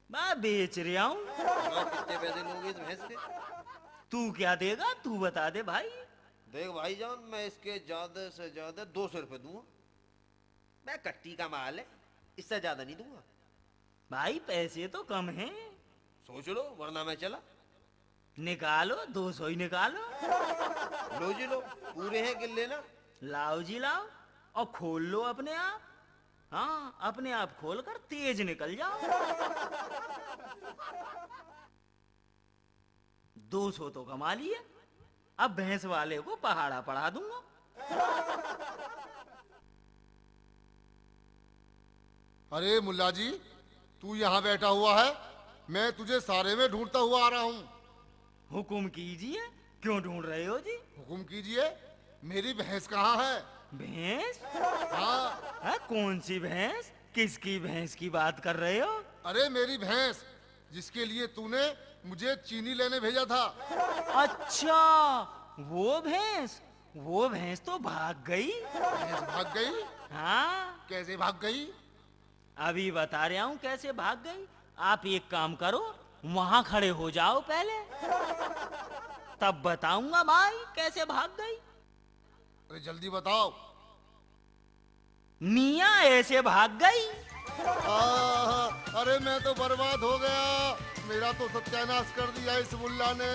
मैं बेच रहा हूँ। और कितने पैसे लोगे इस भैंस के? तू क्या देगा, तू बता दे भाई। देख भाईजान, मैं इसके ज्यादा से ज्यादा 200 रुपए दूंगा। मैं कट्टी का माल है, इससे ज्यादा नहीं दूंगा। भाई पैसे तो कम हैं। सोच लो, वरना मैं चला। निकालो, 200 ही निकालो। लो जी लो, पूरे हैं, गिन लेना। लाओ जी लाओ, और खोल लो अपने आप। हाँ, अपने आप खोल कर तेज निकल जाओ। 200 तो कमा लिए, अब भैंस वाले को पहाड़ा पढ़ा दूंगा। अरे मुल्ला जी, तू यहाँ बैठा हुआ है, मैं तुझे सारे में ढूंढता हुआ आ रहा हूँ। हुकुम कीजिए, क्यों ढूंढ रहे हो जी? हुकुम कीजिए, मेरी भैंस कहाँ है? भैंस? हाँ। है? कौन सी भैंस? किसकी भैंस की बात कर रहे हो? अरे मेरी भैंस, जिसके लिए तूने मुझे चीनी लेने भेजा था। अच्छा, वो भैंस? वो भैंस तो भाग गई। भैंस भाग गई? हाँ, कैसे भाग गई? अभी बता रहा हूँ कैसे भाग गई। आप एक काम करो, वहां खड़े हो जाओ पहले, तब बताऊंगा भाई कैसे भाग गई। अरे जल्दी बताओ। मियाँ ऐसे भाग गई। अरे मैं तो बर्बाद हो गया। मेरा तो सत्यानाश कर दिया इस मुल्ला ने।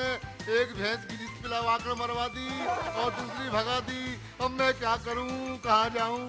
एक भैंस की जिस पिलवा कर मरवा दी और दूसरी भगा दी। अब मैं क्या करूं, कहाँ जाऊं?